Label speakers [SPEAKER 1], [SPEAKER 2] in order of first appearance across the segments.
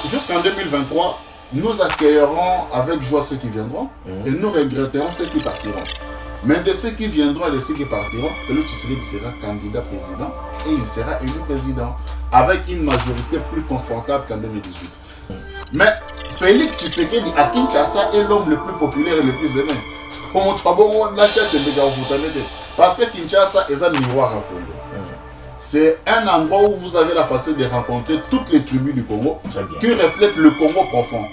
[SPEAKER 1] Jusqu'en 2023, nous accueillerons avec joie ceux qui viendront et nous regretterons ceux qui partiront. Mais de ceux qui viendront et de ceux qui partiront, Félix Tshisekedi sera candidat président et il sera élu président avec une majorité plus confortable qu'en 2018. Mais Félix Tshisekedi à Kinshasa est l'homme le plus populaire et le plus aimé. Parce que Kinshasa est un miroir à Congo. C'est un endroit où vous avez la facilité de rencontrer toutes les tribus du Congo qui reflètent le Congo profond.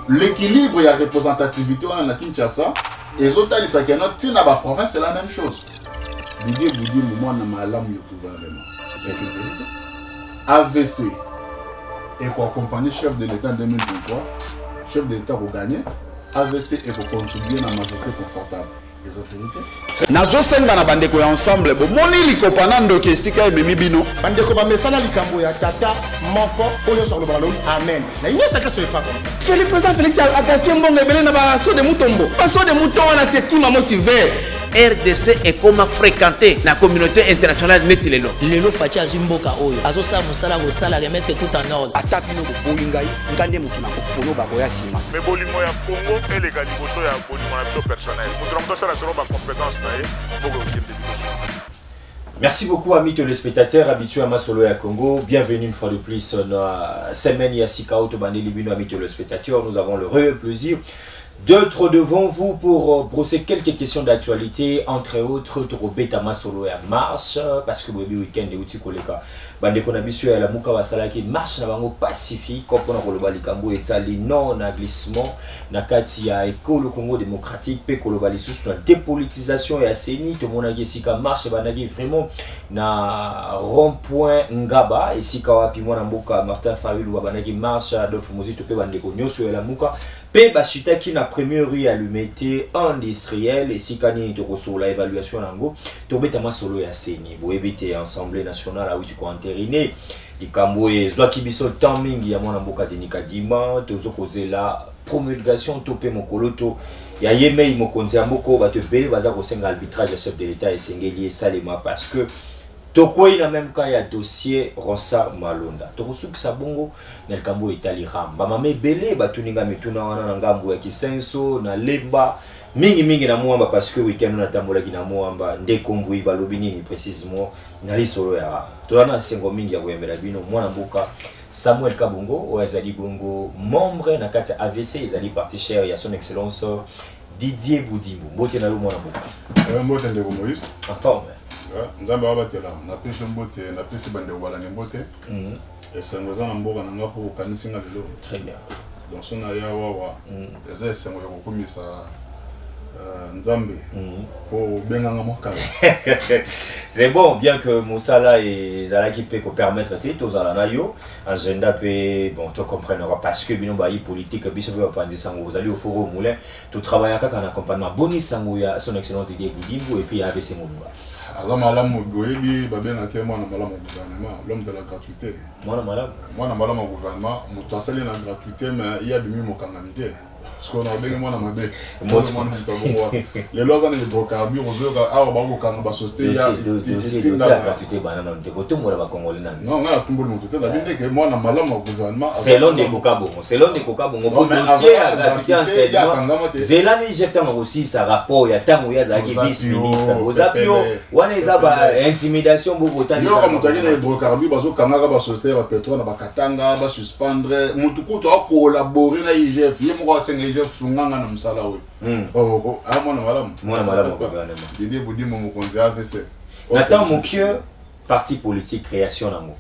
[SPEAKER 1] L'équilibre et la représentativité on a Kinshasa et les autres province c'est la même chose. Didier Boudi moment na malamu yo gouvernement. C'est une vérité. AVC et pour accompagner chef de l'État en 2023, chef de l'État pour gagner, AVC et pour contribuer à la majorité confortable. Les autorités.
[SPEAKER 2] Nazo senga na bandeko ya ensemble bo moni likopana ndoke esika ememi bino
[SPEAKER 3] bandeko ba mesala likambo ya tata moko oyo sur le ballon amen na yino saka so pas comme ça le président Félix a gasté mbongo ebele na ba so de mutombo paso de mouton na sekima mo siver
[SPEAKER 4] RDC est comme fréquenté la communauté internationale netilelo
[SPEAKER 5] lelo facha zimboka oyo azo sa musala musala remettre tout en ordre
[SPEAKER 2] attaque no boyingai ngande mutu na kopono ba boya sima
[SPEAKER 6] mais bolimo ya Congo et les galiboso ya bolimo na biso personnel mutu ça sera ba compétence na ye pour que vous.
[SPEAKER 7] Merci beaucoup amis téléspectateurs habitués à Masolo et à Congo. Bienvenue une fois de plus dans la semaine Yassika Autobandé Libino amis téléspectateurs. Nous avons le réel plaisir d'être devant vous pour brosser quelques questions d'actualité, entre autres, Beta Masolo et à marche, parce que le week-end est aussi collé. Bande Konabisu et la Mouka Wasalaki marche dans le Pacifique, comme on a le Balikambo et Tali, non, na glissement, na Katia, Eko, le Congo démocratique, Peko, le Balisou, sur la dépolitisation et Asseni, tout le monde a dit Sika marche, et Banagi vraiment na rond-point Ngaba, et Sika Wapimon, Mouka, Martin Fayul, ou Banagi marche, Adolphe Mozi, Topé, Bande Konyosu et la Mouka. Pe bashita qui na première rue à l'humanité industrielle et si kani to sur la évaluation nango to betama solo ya seni bo ebité assemblée nationale a uti ko entériné likambo e zwa kibiso timing ya mwana mboka denika dima to zo kozela promulgation to pe mokoloto ya yemei mokonzi mboko ba te pele baza ko senga arbitrage ya chef de l'état et sengeli salema parce que Toko ina même cas ya dossier Rosa Malonda. Toko sukisa bongo na likambo etali ramba. Mame belé batuninga mituna wana na ngambo ya Kisenso na Lemba mingi na muamba parce que weekend na tambola kina muamba ndeko mbui balobi nini précisément na lisolo ya. Tolana sengo mingi ya koyembela bino mwana mboka Samuel Kabongo o ezali bongo membre na kati AVC ezali parti cher ya son excellence Didier Boudimbo. Mbote na lo mwana mboka.
[SPEAKER 1] Mbote ndeko Moïse.
[SPEAKER 7] Attends mais
[SPEAKER 1] nzambe abatela na pese mbote na pese bande wala ne mbote esengo za na mboka na ngapo okanisinga lelo
[SPEAKER 7] très bien
[SPEAKER 1] donc sona ya wawa eza esengo ya kokomisa nzambe pour benga ngamo
[SPEAKER 7] c'est bon bien que Moussala et Zalaki peut permettre aux alanayo agenda peut bon tu comprendras parce que bino ba politique biso ba pandi sango vous allez au forum moulin tu travailles kaka na accompagnement boni sango ya son excellence Didier Boudimbo et puis AVC Moulumba
[SPEAKER 1] Azamalamu boyebi babena ke mwana malamu gouvernement l'homme de la gratuité
[SPEAKER 7] mwana
[SPEAKER 1] malamu gouvernement mutu asali na gratuité mais il y a bimi mokangamité parce qu'on a bien mwana mabe les lois en hydrocarbures aux a ba kokanga ba société ya
[SPEAKER 7] la gratuité banana on te ko tumbola ba congolais nan
[SPEAKER 1] non ngala tumboli mutu te na binde ke mwana malamu gouvernement
[SPEAKER 7] selon des kokabongo bon dossier à gratuité enseignement zelani jefta aussi sa rapport ya tango ya zaki vice ministre ozapio wana eza ba intimidation beaucoup tani
[SPEAKER 1] ça mutu na hydrocarbures bazo kanga ba société ba pétrole na ba katanga ba suspendre mutu ko to collaborer na IGF yemo senga IGF sunganga na msala we mwana malamu
[SPEAKER 7] gouvernement
[SPEAKER 1] Didier Boudimbo mokonzi AVC
[SPEAKER 7] Nathan Moukio parti politique création namo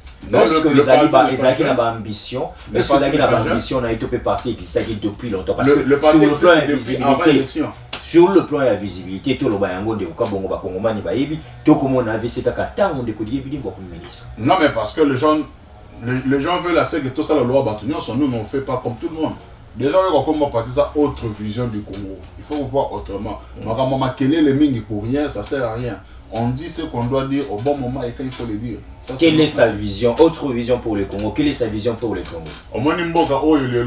[SPEAKER 7] est-ce que les alliés na ba ambition est-ce que les alliés na ba ambition na été parti existait depuis longtemps parce que sur le plan de visibilité sur le plan de la visibilité tout le bayango de kabongo ba kongomani ba yebi to komo na AVC kaka tango de Didier Boudimbo comme ministre
[SPEAKER 1] non mais parce que les gens veulent la que tout ça la loi batunion nous n'on fait pas comme tout le monde. Déjà, on va partir ça autre vision du Congo. Il faut voir autrement. Maman les mingi pour rien, ça sert à rien. On dit ce qu'on doit dire au bon moment et quand il faut le dire.
[SPEAKER 7] Quelle est sa vision? Autre vision pour le Congo. Quelle est sa vision pour le Congo?
[SPEAKER 1] Au Monimboka,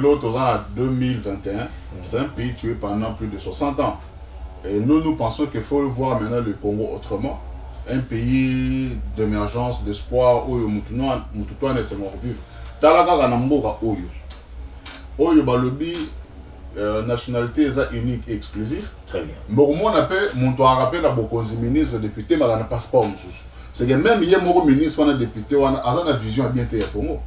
[SPEAKER 1] l'autre en 2021, c'est un pays tué pendant plus de 60 ans. Et nous pensons qu'il faut voir maintenant le Congo autrement. Un pays d'émergence, d'espoir, où Moutoutoua ne sait pas vivre. talaka na mboka oyo balobi nationalité eza unique et exclusive.
[SPEAKER 7] Très bien.
[SPEAKER 1] Bon, moi, on appelle mon toit rappel à beaucoup de ministres, députés, mais on n'a pas passeport. C'est que même il y a beaucoup de ministres, on a députés, on a une vision à bien faire Congo.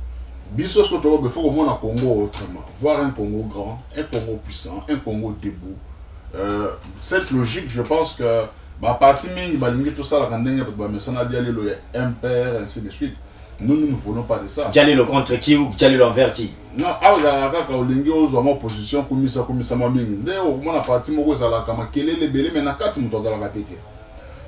[SPEAKER 1] Bisous, ce que tu veux, il faut que mon Congo autrement. Voir un Congo grand, un Congo puissant, un Congo debout. Cette logique, je pense que bah partie ming, bah tout ça, la candidate, bah mais ça n'a dit aller le impère, ainsi de suite. Nous ne voulons pas de ça.
[SPEAKER 7] Diallo le contre qui ou Diallo l'envers qui?
[SPEAKER 1] Non, ah vous avez quand lingi ozo ma position comme ça mingi. D'ailleurs, moi la partie mo za la kama kelele belé mais na kati muto za la répéter.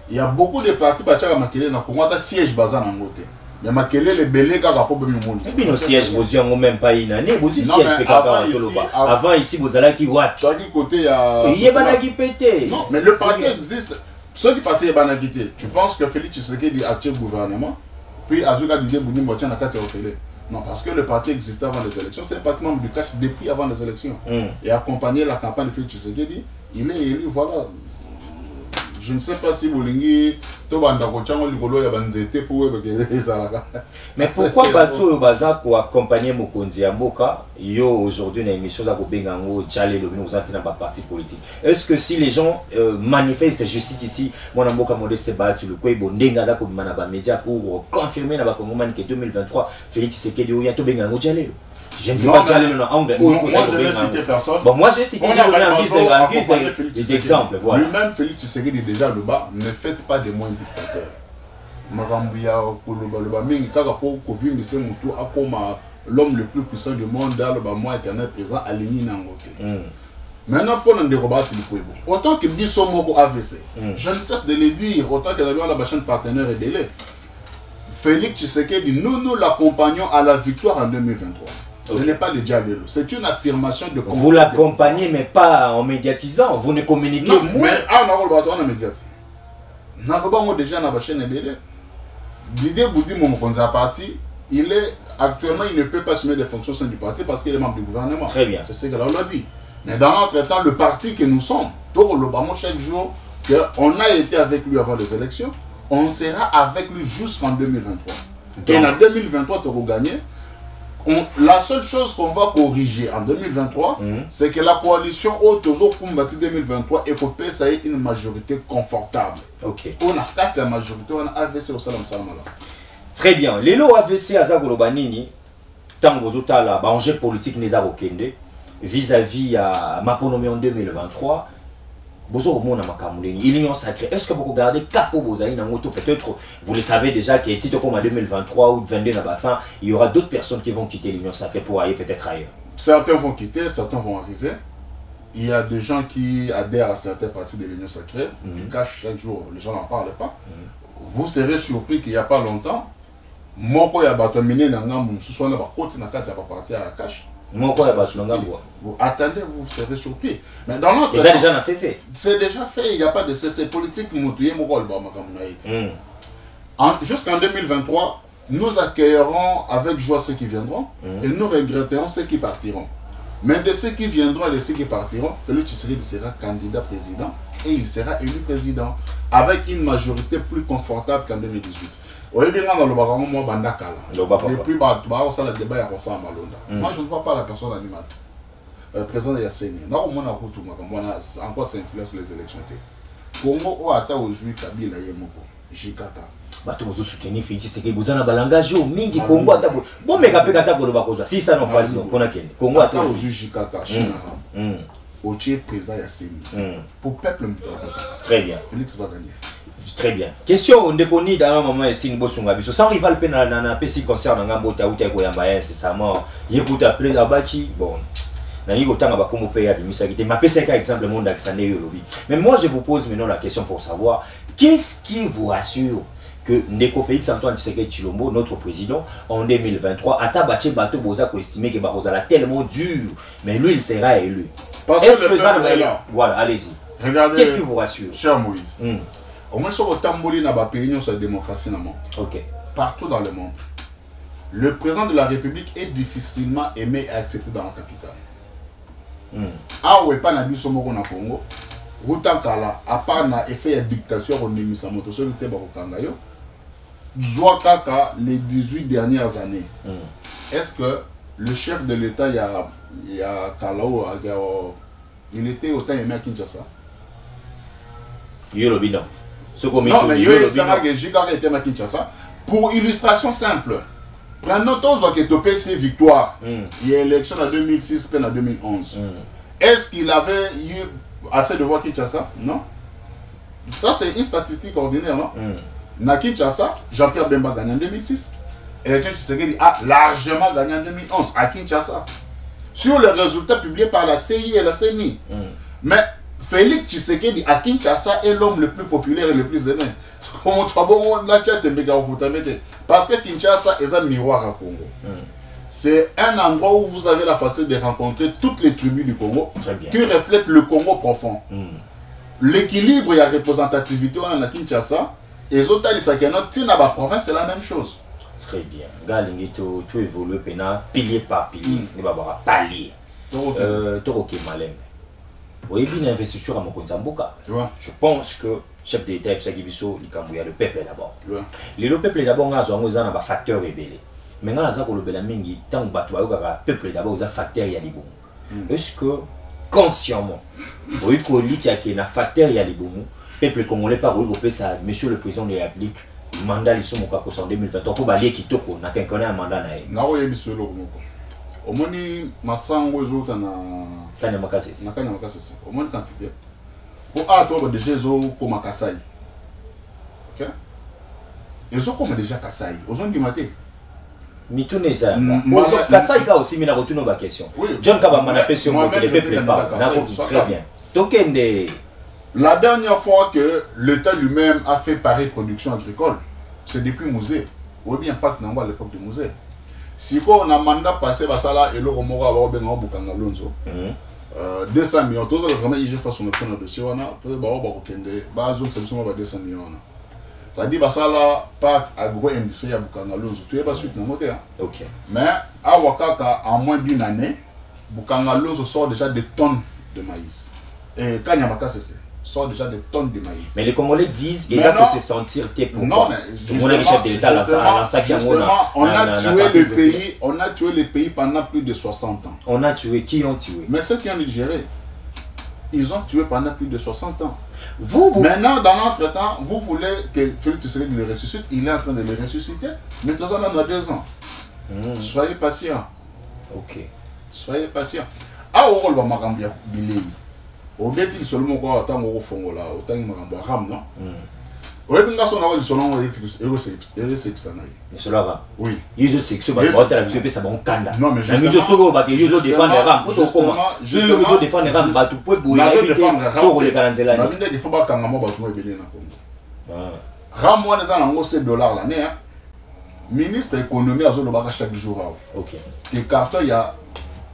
[SPEAKER 1] Il y a beaucoup de partis bachaka makelele na Congo ta siège baza na ngote. Mais makelele belé kaka problème monde.
[SPEAKER 7] Et puis nos sièges vous y même pas une année, vous y siège kaka toloba. Avant ici vous allez qui what?
[SPEAKER 1] Toi qui côté ya
[SPEAKER 7] il y a bana qui pété.
[SPEAKER 1] Non, mais le parti existe. Ceux qui parti bana quitté. Tu penses que Félix Tshisekedi a tué le gouvernement? Puis Azuka Didier Bouni Motian na kati ya non, parce que le parti existait avant les élections. C'est un parti membre du cash depuis avant les élections. Et accompagner la campagne de Félix Tshisekedi, il est élu, voilà. Je ne sais pas si vous l'avez
[SPEAKER 7] mais pourquoi Batou Baza pour accompagner Mokonzi Amboka, yo aujourd'hui dans l'émission de Bengango, Djalé, nous sommes dans parti politique. Est-ce que si les gens manifestent, je cite ici, mon Amboka Modeste Batu, le Kouebo Ndengaza Kobimanaba Média pour confirmer dans le que 2023, Félix Tshisekedi ou Yato Bengango Djalé? Je ne sais pas Djalé dans l'angle.
[SPEAKER 1] Moi je n'ai cité personne.
[SPEAKER 7] Bon, moi j'ai cité en guise d'exemple.
[SPEAKER 1] Lui-même, Félix Tshisekedi déjà le bas, ne faites pas des moins dictateurs. Marambia, Koloba, Mingi, Kaka pour Covid, mais c'est mon tour à comme l'homme le plus puissant du monde, le moi éternel présent, aligné dans le maintenant, pour nous dérober, autant que Bissomoko AVC, je ne cesse de le dire, autant que la chaîne partenaire est délai. Félix Tshisekedi, nous l'accompagnons à la victoire en 2023. Ce n'est pas le dialogue, c'est une affirmation de...
[SPEAKER 7] Vous l'accompagnez, mais pas en médiatisant, vous ne communiquez
[SPEAKER 1] pas. Non, mais on a médiatisé. On a déjà dans la chaîne EBD. Didier Boudi, mon parti, il est actuellement, il ne peut pas assumer des fonctions au sein du parti parce qu'il est membre du gouvernement.
[SPEAKER 7] Très bien.
[SPEAKER 1] C'est ce que l'on a dit. Mais dans notre temps, le parti que nous sommes, chaque jour, on a été avec lui avant les élections, on sera avec lui jusqu'en 2023. Et en 2023, tu vas gagner. La seule chose qu'on va corriger en 2023, c'est que la coalition Otozo Kumbati 2023 est pour payer une majorité confortable.
[SPEAKER 7] Ok.
[SPEAKER 1] On a 4 majorité, on a AVC au Salam Salamala.
[SPEAKER 7] Très bien. Les lots AVC à Zagolobanini, tant que vous avez la enjeu politique vis-à-vis à Maponomé en 2023. L'union sacrée. Est-ce que vous regardez Capo Bozaï dans moto? Peut-être vous le savez déjà qu'il est comme en 2023 ou 2022 à la fin, il y aura d'autres personnes qui vont quitter l'union sacrée pour aller peut-être ailleurs.
[SPEAKER 1] Certains vont quitter, certains vont arriver. Il y a des gens qui adhèrent à certaines parties de l'union sacrée. Du cash chaque jour, les gens n'en parlent pas. Vous serez surpris qu'il n'y a pas longtemps, Moko ya batominé na ngambu msusu na bakoti na kati ya parti à cash. Attendez, vous serez surpris. Mais dans notre
[SPEAKER 7] temps, déjà cessé.
[SPEAKER 1] C'est déjà fait, il n'y a pas de cessé politique. Jusqu'en 2023, nous accueillerons avec joie ceux qui viendront et nous regretterons ceux qui partiront. Mais de ceux qui viendront et de ceux qui partiront, Félix Tshisekedi sera candidat président et il sera élu président avec une majorité plus confortable qu'en 2018. Depuis le moi je ne vois pas la personne animatrice. Président de Yasseni, encore ça influence les élections. Congo ou ata aujourd'hui Kabila Yemoko, Jikaka.
[SPEAKER 7] Bato bozo soutenir Félix Tshisekedi bozana balangage au mingi Congo ata bon meka peka ta koloba kozwa si ça non face non kona kende Congo ata
[SPEAKER 1] aujourd'hui Jikaka Chinara. Otie président Yasseni. Pour peuple
[SPEAKER 7] très bien.
[SPEAKER 1] Félix va gagner.
[SPEAKER 7] Très bien. Question on déponi dans un moment ici nous bossons biso sans rival pe na PC concert na ngambo ta uta ko yamba incessamment yekuta appelé là-bas bon nani kotanga ba komo pe ya bimisakité ma PC ka exemple monde akisane yo lobi. Mais moi je vous pose maintenant la question pour savoir qu'est-ce qui vous rassure que Ndeko Félix Antoine Tshisekedi Tshilombo, notre président, en 2023, a tabaché bateau boza ko estimer que Barozala tellement dur, mais lui il sera élu.
[SPEAKER 1] Parce que le peuple est là.
[SPEAKER 7] Voilà, allez-y.
[SPEAKER 1] Regardez.
[SPEAKER 7] Qu'est-ce qui vous rassure?
[SPEAKER 1] Cher Moïse. Au moins, sur le tamboli n'a pas payé sur la démocratie dans le monde.
[SPEAKER 7] Ok.
[SPEAKER 1] Partout dans le monde. Le président de la République est difficilement aimé et accepté dans la capitale. Ah ouais, pas nabi somoko na Congo. Rutankala, à part na effet de dictature au Nimisamoto, celui qui était Barokangayo. Zouakaka, les 18 dernières années. est-ce que le chef de l'État, il y a Kalao, il était autant aimé à Kinshasa?
[SPEAKER 7] Non, mais
[SPEAKER 1] il à Kinshasa. Pour illustration simple, prenons tous qui ont PC victoire. Il y a élection en 2006 et en 2011. Est-ce qu'il avait eu assez de voix à Kinshasa? Non. Ça, c'est une statistique ordinaire, non? Na Kinshasa, Jean-Pierre Bemba gagne en 2006. Élection Tshisekedi a largement gagné en 2011 à Kinshasa. Sur les résultats publiés par la CI et la CENI. Mais Félix Tshisekedi à Kinshasa est l'homme le plus populaire et le plus aimé. Parce que Kinshasa est un miroir à Congo. C'est un endroit où vous avez la facilité de rencontrer toutes les tribus du Congo qui reflètent le Congo profond. L'équilibre et la représentativité à Kinshasa, et les autres province, c'est la même chose.
[SPEAKER 7] Très bien. Galingi, tu évolues pilier par pilier. Palier. Toroke Malem. Oui, bien investiture à Mokonzamboka. Je pense que chef d'État et Sagibiso, le peuple d'abord. Le peuple d'abord, on a un facteur rebelle. Maintenant, on a le mingi, tant que le peuple d'abord, on a un facteur yalibou. Est-ce que consciemment, oui, qu'il y a un facteur yalibou, peuple congolais par où ça, monsieur le président de la République, mandat ils sont en 2023 pour balayer qui toko n'a qu'un connaît un mandat naï.
[SPEAKER 1] Na oye bisolo moko. Omoni masango ezota na
[SPEAKER 7] kanya makasi.
[SPEAKER 1] Na kanya makasi. Omoni quantité. Pour a to déjà zo ko makasai. OK? Ezo ko déjà kasai. Ozo ndimate.
[SPEAKER 7] Mitune ça. Ozo kasai ka aussi mina retourne ba question. John Kabamba na question pour le peuple pas. Très bien. Tokende.
[SPEAKER 1] La dernière fois que l'État lui-même a fait pareille production agricole, c'est depuis Musée. Ou bien pas à l'époque de Musée. Si on a mandat passé, et le remords à avoir bien 200 millions, tout ça vraiment, il fait son option de dossier, on a peut-être 200 millions. Ça dit, ça là, pas agro-industrie à Bukangalonzo, tu es pas suite,
[SPEAKER 7] ok.
[SPEAKER 1] Mais à Wakaka, en moins d'une année, Bukangalonzo sort déjà des tonnes de maïs. Et Kanyamaka, c'est sort déjà des tonnes de maïs.
[SPEAKER 7] Mais les Congolais disent qu'ils peuvent se sentir
[SPEAKER 1] non, mais on a tué le pays pendant plus de 60 ans.
[SPEAKER 7] On a tué, qui ont tué?
[SPEAKER 1] Mais ceux qui ont géré, ils ont tué pendant plus de 60 ans.
[SPEAKER 7] Vous...
[SPEAKER 1] Maintenant, dans l'entretemps, vous voulez que Félix Tshisekedi le ressuscite, il est en train de le ressusciter, mais tout ça dans 2 ans. Soyez patient.
[SPEAKER 7] Ok.
[SPEAKER 1] Soyez patient. Ah, on va m'arranger billet. Au bêtis seulement quoi autant au fond là autant me ram non oui bien son avoir son nom oui
[SPEAKER 7] ils ont section ba hôtel la ça bon kanda
[SPEAKER 1] non mais
[SPEAKER 7] je soko ba ils ont défendre ram pour comment je veux défendre ram ba tout pour boyer sur les garanzela
[SPEAKER 1] na binde il faut pas kanga mo ba tout ebele na Congo ram moi les en $7 l'année ministre économie azolo ba chaque jour
[SPEAKER 7] OK
[SPEAKER 1] que carton il y a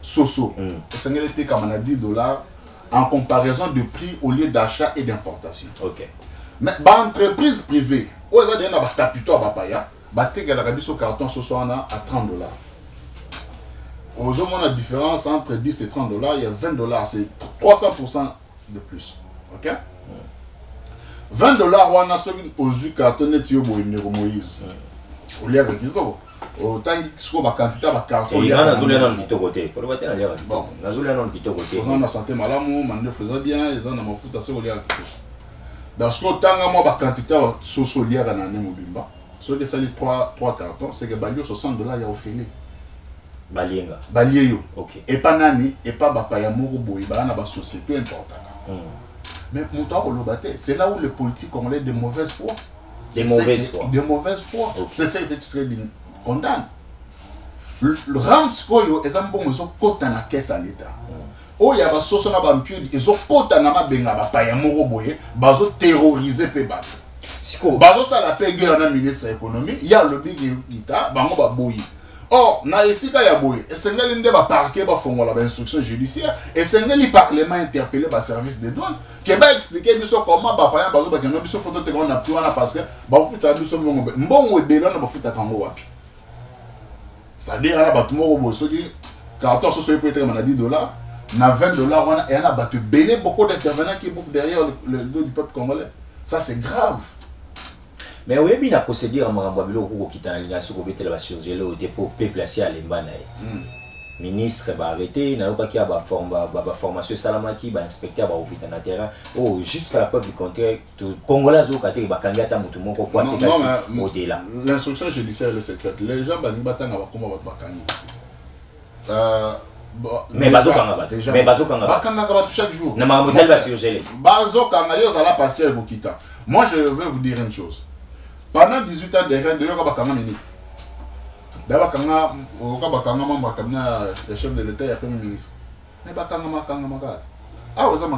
[SPEAKER 1] soso ça n'était comme à $10 en comparaison de prix au lieu d'achat et d'importation.
[SPEAKER 7] Ok.
[SPEAKER 1] Mais l'entreprise privée, où ils ont des capitaux à Bapaya, le carton ce soir à $30. Aux hommes, la différence entre 10 et $30, il y a $20, c'est 300% de plus. Ok? $20, on a celui aux carton de Moïse. Au lieu de autant que la quantité de carton.
[SPEAKER 7] Il y a un petit côté. Bon,
[SPEAKER 1] la santé malamu, mande faisait bien, ils ont ma foot assez au lieu. Dans ce temps, moi, la quantité de soso lié à la mobimba. Ce que ça dit 3 cartons, c'est que balio $60 il y a offert.
[SPEAKER 7] Balienga.
[SPEAKER 1] Balieyo.
[SPEAKER 7] Ok.
[SPEAKER 1] Et pas nani, et pas bapaya moko boy, ba na ba société important. Mais montant au c'est là où les politiques congolais de mauvaise foi.
[SPEAKER 7] De mauvaise foi.
[SPEAKER 1] De mauvaise foi. C'est ça que tu serais condamné. Le Ramskoyo est un bon maison côté na caisse à l'État. Oh, il y a des choses na bampio, ils ont côté na ma benga ba paya moko boye, bazo terroriser pe bato. Siko bazo ça la paix guerre na ministre de l'économie, il y a le big l'État, bango ba boye. Or, na esika ya boye, esengeli nde ba parquet ba fongola ba instruction judiciaire, esengeli parlement interpellé ba service des douanes, qui va expliquer biso comment ba paya bazo ba keno biso photo te on a pris wana parce que ba futa biso mbongo ebelo na ba futa kango wapi. C'est-à-dire là ba tumo bo soki carton so peut être à $10, na $20 wana et on a battu belé beaucoup d'intervenants qui bouffent derrière le dos du peuple congolais. Ça c'est grave.
[SPEAKER 7] Mais oui, bien la procédure en Marambabilo au Kitanalina sur le bétel va surgeler au dépôt peuple assis à l'Embana. Ministre va arrêter, n'a pas qu'il y a formation salamaki, va inspecteur va hôpital na terrain. Oh, jusqu'à la preuve du contraire, Congolais au côté va kangata mutumo ko quoi au-delà.
[SPEAKER 1] L'instruction judiciaire est secrète. Les gens bani batanga va comment va bakani.
[SPEAKER 7] Mais bazo kanga mais bazo kanga
[SPEAKER 1] bakanga va chaque jour.
[SPEAKER 7] Na Marambotel va surgeler.
[SPEAKER 1] Bazo kanga yo za la passer au Bokita. Moi je veux vous dire une chose. Pendant 18 ans de règne de Yoka Bakanga ministre. D'abord, quand on a membre le chef de l'État et le Premier ministre. Mais ah, vous avez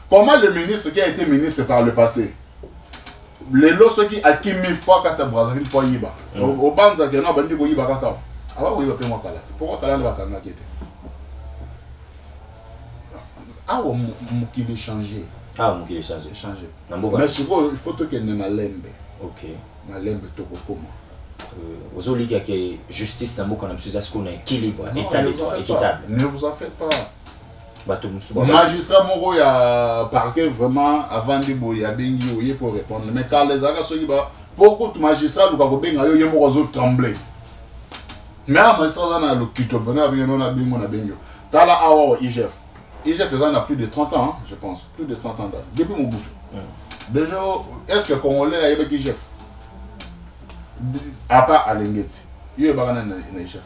[SPEAKER 1] comment le ministre qui a été ministre par le passé, les lots qui a qui mis pas quand ça Brazzaville pour Yiba. Au Banza qui n'a pas dit que Yiba Kakao. Ah, oui, il va payer pourquoi tu as l'air de ah, qui veut changer.
[SPEAKER 7] Ah, on veut changer.
[SPEAKER 1] Mais surtout, il faut que ne malembe.
[SPEAKER 7] Ok.
[SPEAKER 1] Malembe to comment.
[SPEAKER 7] Aux oligarques qui justice dans beaucoup de ce qu'on a équilibre, état de droit équitable.
[SPEAKER 1] Ne vous en faites pas. Magistrat Moro il y a parquet vraiment avant de boyer bengi pour répondre. Mais quand les agents sont là, beaucoup de magistrats du Gabon bengi ayo yemo ozo trembler. Mais à magistrat dans le kito bena bien on a bengi on a bengi. Tala awa IGF. IGF ils en a plus de 30 ans, je pense, plus de 30 ans depuis mon bout. Déjà est-ce que Congolais a avec IGF? À part Alengeti, il y a un chef.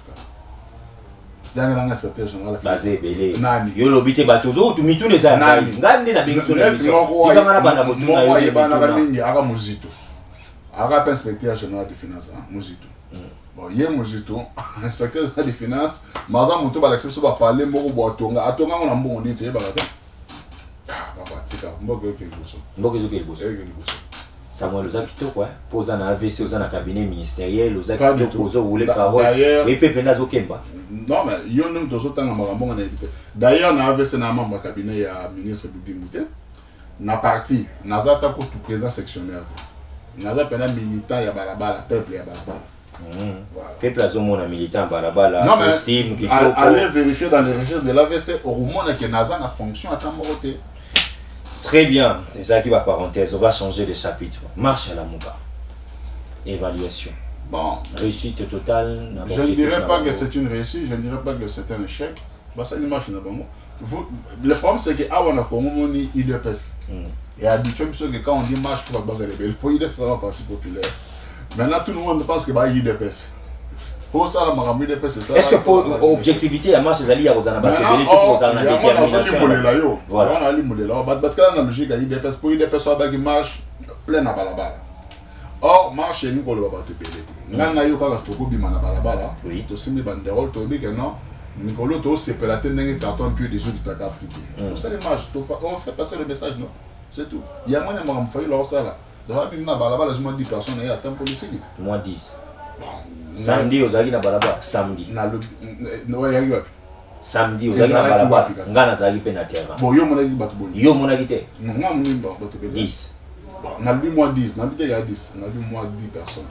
[SPEAKER 1] Il y a un inspecteur général.
[SPEAKER 7] Basé belé. Il y a l'obité batozo, tu mitou les années. Gardez la bénédiction. Si comme on a pas d'abonnement, il y a
[SPEAKER 1] un Muzito. Il y a un inspecteur général des finances, Muzito. Bon, il y a un Muzito, inspecteur général des finances. Maza Moutou va l'accepter, va parler, Moro Boatonga. Atonga, on a un bon nid, tu es baraté. Ah, papa, tika, Mbogo Kelboso.
[SPEAKER 7] Mbogo Kelboso. Samuel Ozakito quoi posa na AVC oza na cabinet ministériel Ozakito posa roule carrosse et pepe nazo kemba
[SPEAKER 1] non mais yo nous dozo tanga makambo na éviter d'ailleurs na AVC na membre cabinet ya ministre Budimute na parti nazata ko tout président sectionnaire naza pena militant ya balabala peuple ya balabala
[SPEAKER 7] voilà peuple azomona militant balabala estime qui
[SPEAKER 1] allez vérifier dans les registres de l'AVC au monde que naza na fonction à tamoroté.
[SPEAKER 7] Très bien, c'est ça qui va parenthèse. On va changer de chapitre. Marche à la Mouba. Évaluation.
[SPEAKER 1] Bon.
[SPEAKER 7] Réussite totale.
[SPEAKER 1] Je ne dirais pas que c'est une réussite, je ne dirais pas que c'est un échec. Bah, ça, une marche n'a pas le problème, c'est que avant on a connu IDPS. Et habitué, que quand on dit marche, pour la base de pour IDPS, c'est un parti populaire. Maintenant, tout le monde pense que c'est IDPS.
[SPEAKER 7] Est-ce que pour objectivité, la marche, c'est à Rosana Bakebele, pour Rosana détermination.
[SPEAKER 1] Voilà. On a dit parce que là, dans la musique, il y a IDPS, pour IDPS, on a une marche pleine à balabala. Or, marche, nous, on va te payer. Nous, on a eu un peu de balabala. Oui. Tu sais, banderole, tu dis que non. Nicolo, tu sais, la tête d'un carton, puis des autres, tu as capté. C'est les marches. On fait passer le message, non? C'est tout. Il y a moins de gens qui font leur ça là. Dans la balabala, il y a 10 personnes et il y a tant pour les signes.
[SPEAKER 7] Moins 10. Samedi ozali na balaba samedi
[SPEAKER 1] na le no ya yopi
[SPEAKER 7] samedi ozali na balaba ngana zali pe na terrain
[SPEAKER 1] bon yo mona ki batu boni
[SPEAKER 7] yo mona ki te
[SPEAKER 1] nga moni ba batu pe
[SPEAKER 7] 10
[SPEAKER 1] bon na lui moi 10 na bité ya 10 na lui moi 10 personnes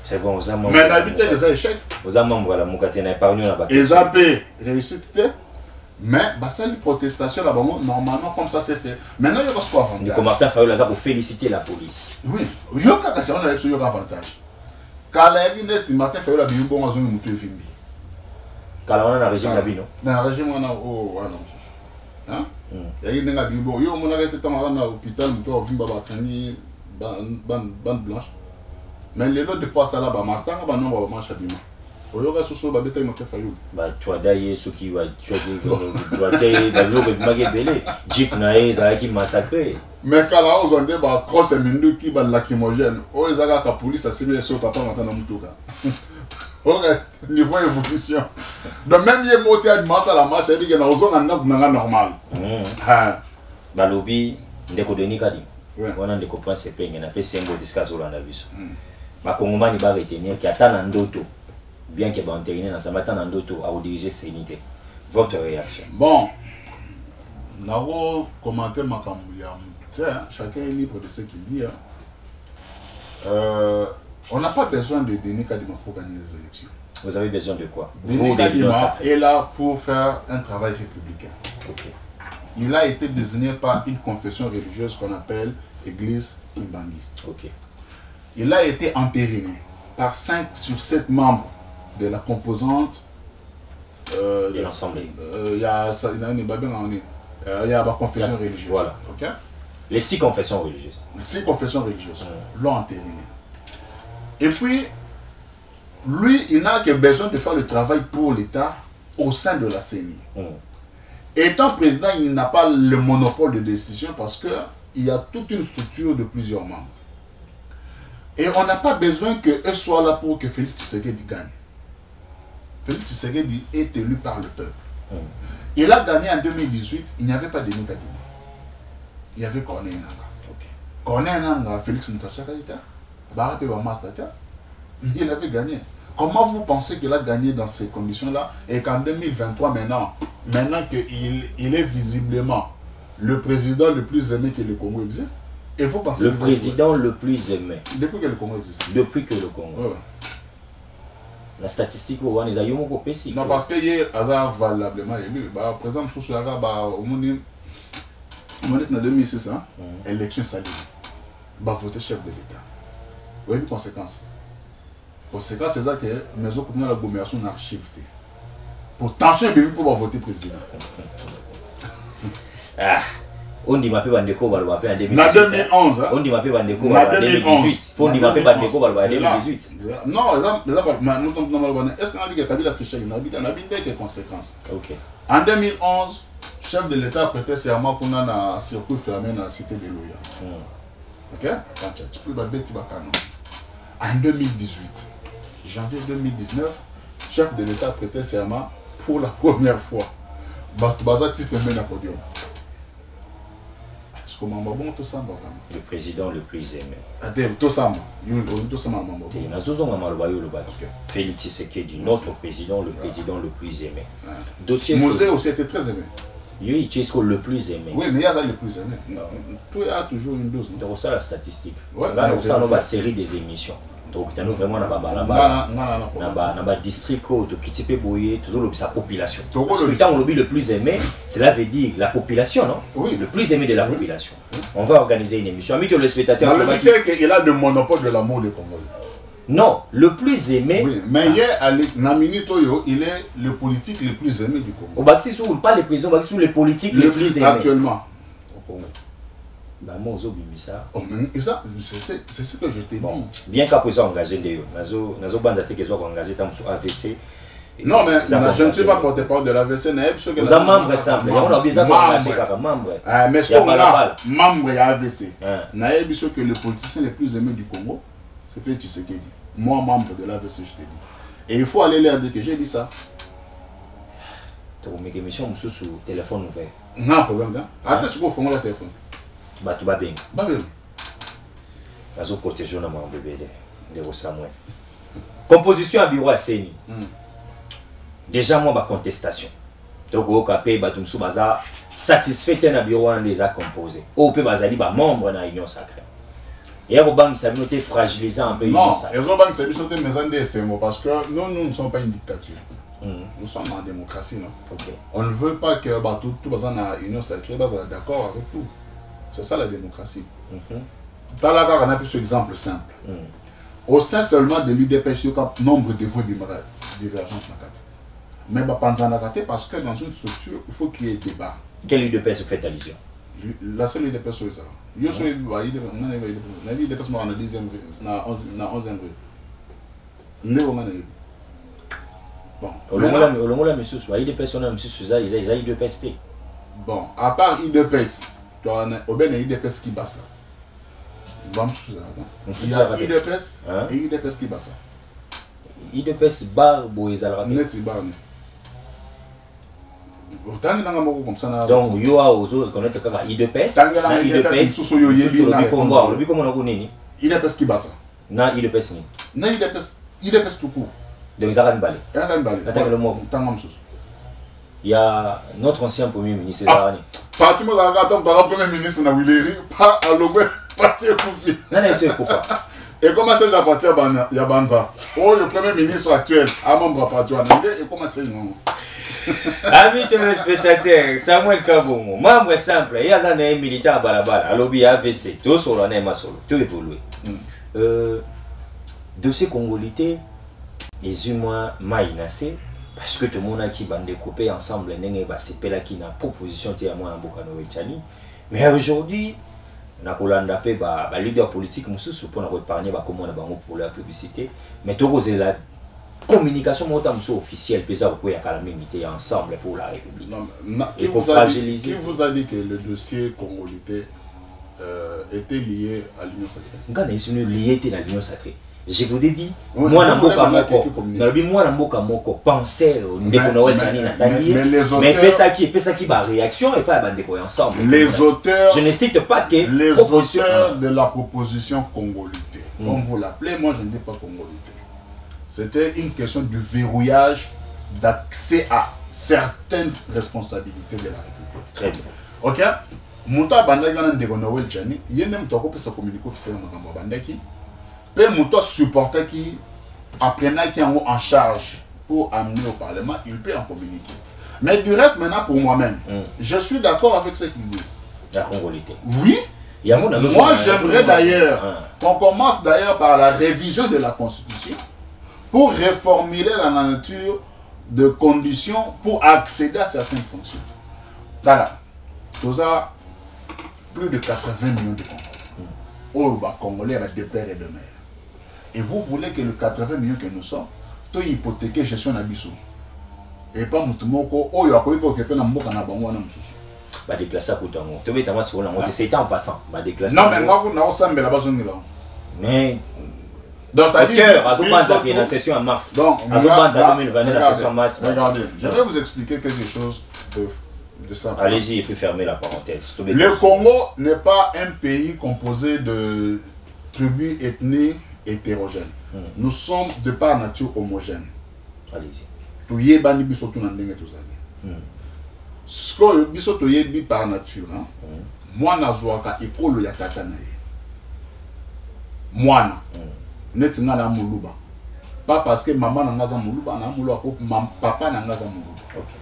[SPEAKER 7] c'est bon ozama
[SPEAKER 1] mais na bité que ça échec
[SPEAKER 7] ozama mbala mukate na épargne na ba
[SPEAKER 1] ezapé réussite mais bah ça les protestations là normalement comme ça c'est fait maintenant il y a quoi avantage
[SPEAKER 7] Nico Martin Fayulu pour féliciter la police
[SPEAKER 1] oui yo kaka c'est on a eu avantage. Kala yaki neti Martin Fayulu a bien bon à zone mutu efimbi.
[SPEAKER 7] Kala wana na régime na bino.
[SPEAKER 1] Na régime wana oh wana msusu. Hein? Yaki nenga bien bon yo mona rete tamara na hôpital mutu ofimba ba kani bande blanche. Mais les lots de poids ça là ba Martin ba non ba marche bima. Oyo ka susu ba beta Martin Fayulu.
[SPEAKER 7] Ba toi daye ceux qui va choquer doit daye da lo be magebele jeep na eza ki massacré.
[SPEAKER 1] Mais quand là, on a des cross et mindu qui bat lacrymogène, on les a la police à cibler sur papa maintenant mutuka. Ok, niveau évolution. Donc même les mots qui à la marche, ils disent que nous sommes normal.
[SPEAKER 7] Balobi, ndeko deni kadi. On a ndeko point CP, on a fait symbole de scazo là na viso. Ma Congomani ba retenir qui attend en doto, bien que ba entériner dans sa matin en doto à diriger sénité. Votre réaction?
[SPEAKER 1] Bon, nous avons commenté ma camouya. Chacun est libre de ce qu'il dit. On n'a pas besoin de Denis Kadima pour gagner les élections.
[SPEAKER 7] Vous avez besoin de quoi?
[SPEAKER 1] Denis Kadima est là pour faire un travail républicain.
[SPEAKER 7] Okay.
[SPEAKER 1] il a été désigné par une confession religieuse qu'on appelle Église Kimbangiste.
[SPEAKER 7] Ok.
[SPEAKER 1] Il a été entériné par 5 sur 7 membres de la composante.
[SPEAKER 7] Et l'ensemble.
[SPEAKER 1] Il y a la confession religieuse.
[SPEAKER 7] Voilà.
[SPEAKER 1] Okay?
[SPEAKER 7] Les 6 confessions religieuses.
[SPEAKER 1] 6 confessions religieuses l'ont entériné. Et puis, lui, il n'a que besoin de faire le travail pour l'État au sein de la CENI. Étant président, il n'a pas le monopole de décision parce qu'il y a toute une structure de plusieurs membres. Et on n'a pas besoin qu'eux soient là pour que Félix Tshisekedi gagne. Félix Tshisekedi est élu par le peuple. Il a gagné en 2018, il n'y avait pas de Kadima. Il y avait Corneille Nangaa. Corneille Nangaa, Félix Ntachakaïta, il avait gagné. Comment vous pensez qu'il a gagné dans ces conditions-là et qu'en 2023, maintenant qu'il est visiblement le président le plus aimé que le Congo existe, et vous pensez
[SPEAKER 7] le président le plus aimé
[SPEAKER 1] depuis que le Congo existe.
[SPEAKER 7] Depuis que le Congo. La statistique, on a eu mon copie.
[SPEAKER 1] Non, parce qu'il est valablement élu. Par exemple, sous au monde en 2006, élection saline. Voter chef de l'État. Vous voyez les conséquences. Conséquence, c'est ça que mes autres la gouvernance ont archivé. Pour tension, il faut voter président.
[SPEAKER 7] On dit que Bandeko va en
[SPEAKER 1] 2011.
[SPEAKER 7] On dit que Bandeko va en 2018. On dit que Bandeko va en 2018.
[SPEAKER 1] Non, est-ce qu'on a dit que Kabila triché? Il n'a pas de conséquences. En 2011, chef de l'État a prêté serment pour un circuit fermé dans la cité de Loya. Ok? En 2018, janvier 2019, chef de l'État a prêté serment pour la première fois. Batubaza type même podium. Est-ce que tout ça vraiment?
[SPEAKER 7] Le président le plus aimé.
[SPEAKER 1] Tout ça,
[SPEAKER 7] Félix Tshisekedi, notre président, le président le plus aimé.
[SPEAKER 1] Dossier Mosé aussi était très aimé.
[SPEAKER 7] Oui, tu es le plus aimé.
[SPEAKER 1] Oui, mais il y a ça le plus aimé. Tout a toujours une dose.
[SPEAKER 7] Donc ça la statistique. Là, on a une série des émissions. Donc tu as vraiment un district qui type boyer toujours sa population. Parce que tant le plus aimé, cela veut dire la population, non? Oui. Le plus aimé de la population. On va organiser une émission. Amis le spectateur.
[SPEAKER 1] Dans le but qu'il a le monopole de l'amour des Congolais.
[SPEAKER 7] Non, le plus aimé.
[SPEAKER 1] Oui, mais hier, Namini Toyo, il est le politique le plus aimé du Congo.
[SPEAKER 7] Au Baxi, pas les présidents, au Baxi, les politiques les plus aimés.
[SPEAKER 1] Actuellement, au Congo.
[SPEAKER 7] Bah, moi, je ça.
[SPEAKER 1] C'est ce que je t'ai dit.
[SPEAKER 7] Bien qu'après ça, engagé d'ailleurs. Nazo Banzate qui soit engagé dans le AVC.
[SPEAKER 1] Non, mais je ne suis pas porte-parole de l'AVC.
[SPEAKER 7] Vous êtes membre simple. On a besoin d'engager comme membre.
[SPEAKER 1] Mais ce qu'on a, membre de l'AVC, naïe que le politicien le plus aimé du Congo, c'est Félix Tshisekedi. Moi, membre de l'AVC, je t'ai dit. Et il faut aller leur dire que j'ai dit ça.
[SPEAKER 7] Tu as mis émission sur le téléphone ouvert.
[SPEAKER 1] Non, problème. Attends, ce qu'on fait, on le téléphone.
[SPEAKER 7] Bah, tu vas bien.
[SPEAKER 1] Bah, bien.
[SPEAKER 7] Nous avons protégé mon bébé de Samuel. Composition à bureau à Seni. Déjà, moi, ma contestation. Donc, au capé, Batumsou Baza, satisfait un bureau on les a composés. Au P Bazali, membre de l'Union sacrée. Et au banque, ça a fragilisé un peu.
[SPEAKER 1] Non, les autres banques, ça a été parce que nous ne sommes pas une dictature. Nous sommes en démocratie. Non? On ne veut pas que tout le monde ait l'Union sacrée, d'accord avec tout. C'est ça la démocratie. Dans la on a plus exemple simple. Au sein seulement de l'UDPS, il y a nombre de voix divergentes. Mais parce que dans une structure, il faut qu'il y ait débat.
[SPEAKER 7] Quelle UDPS fait allusion?
[SPEAKER 1] La seule UDPS, c'est ça. Je suis UDPS en 11e rue. Bon. Bon, à part IDPS, il y a IDPS qui bat ça. Il y a IDPS et IDPS qui bat ça.
[SPEAKER 7] IDPS bar boyezalra. Donc yo a ozo reconnaître kaka IDPS. IDPS sur le Congo, le Congo na nini?
[SPEAKER 1] IDPS qui bat ça.
[SPEAKER 7] Na IDPS ni.
[SPEAKER 1] Na IDPS tout court.
[SPEAKER 7] Donc ils arrêtent balé.
[SPEAKER 1] Attends le mot.
[SPEAKER 7] Il y a notre ancien premier ministre Césarani.
[SPEAKER 1] Parti moi attends par premier ministre na Wileri pas à l'obé parti Koufi.
[SPEAKER 7] Non c'est Koufa.
[SPEAKER 1] Et comment c'est la partie à Banza? Oh, le premier ministre actuel, à mon papa, tu as demandé, et comment c'est non?
[SPEAKER 7] Amis téléspectateurs, Samuel Kabongo, membre simple, il y a un militaire à Balabala, à lobby AVC, tout sur l'année Masolo, tout évolué. Dossier congolité, et moins maïnacé, parce que tout le monde a qui va découper ensemble, c'est là qui n'a proposition de moi en Bokano Chani. Mais aujourd'hui, on a leader politique, nous sommes pour épargner comment on a pour la publicité, mais tout la communication officielle, peut y ensemble pour la République.
[SPEAKER 1] Qui vous a dit que le dossier congolité était lié à l'Union sacrée?
[SPEAKER 7] Lié à l'Union sacrée. Je vous ai dit, moi, je pensais mais ça qui va réaction et pas ensemble.
[SPEAKER 1] Les auteurs,
[SPEAKER 7] je ne cite pas que
[SPEAKER 1] les auteurs de la proposition congolité, comme vous l'appelez, moi je ne dis pas congolité. C'était une question du verrouillage d'accès à certaines responsabilités de la République.
[SPEAKER 7] Très bien.
[SPEAKER 1] Ok? Mouta bandaki wana ndeko Noël Tchani, yene mtu akopesa communiqué officiel makambo bandaki. Pe mouta supporter qui apprenait qui en charge pour amener au Parlement, il peut en communiquer. Mais du reste maintenant pour moi-même, je suis d'accord avec ce qu'ils disent.
[SPEAKER 7] La congolité.
[SPEAKER 1] Oui. Moi j'aimerais d'ailleurs qu'on commence d'ailleurs par la révision de la Constitution pour réformuler la nature de conditions pour accéder à certaines fonctions. Voilà. Tout ça, plus de 80 millions de Congolais. Oh, bah, Congolais avec des pères et de mères. Et vous voulez que le 80 millions que nous sommes, tout hypothéquer gestion d'Abisso. Et pas Moutoumoko, oh, il y a quoi pour que na mboka na bango na mususu.
[SPEAKER 7] Ba déclasser à Koutango. Tu veux t'avoir sur la montée, c'est en passant. Ba déclasser.
[SPEAKER 1] Non, mais moi, vous n'avez pas la base de
[SPEAKER 7] mais
[SPEAKER 1] donc ça dit
[SPEAKER 7] que la session en mars. Donc,
[SPEAKER 1] regardez, je vais vous expliquer quelque chose de simple.
[SPEAKER 7] Allez-y et puis fermez la parenthèse.
[SPEAKER 1] Le Congo n'est pas un pays composé de tribus ethniques hétérogènes. Nous sommes de par nature homogènes.
[SPEAKER 7] Allez-y.
[SPEAKER 1] Tout y est bani biso tout n'andenge tous années. Ce que biso tout y est par nature, moi nazoaka école ya tata nae. Moi na. Net nga la muluba. Pas parce que maman n'a pas muluba, na muluba pour papa n'a pas muluba.
[SPEAKER 7] OK.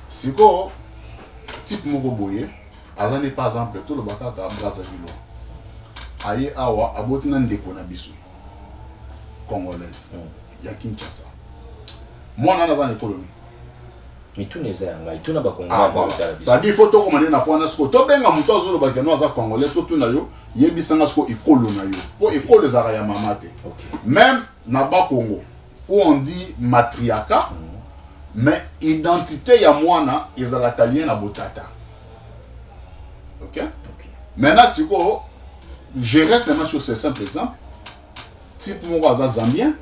[SPEAKER 1] Siko type moko boye, azani par exemple tout le baka ka Brazzaville. Aye awa aboti na ndeko na biso. Congolaise. Ya Kinshasa. Moi na nazani colonie.
[SPEAKER 7] Mais tout n'est pas tout n'a pas congolais.
[SPEAKER 1] Ça dit photo comme na pona sko to benga muto azolo ba keno aza congolais to tuna yo yebisanga sko ikolo na yo. Po ikolo za ya mamate. Même na ba Congo où on dit matriarcat mais identité ya mwana ezalaka lien na botata. OK? Maintenant siko je reste maintenant sur ce simple exemple. Type moko aza zambien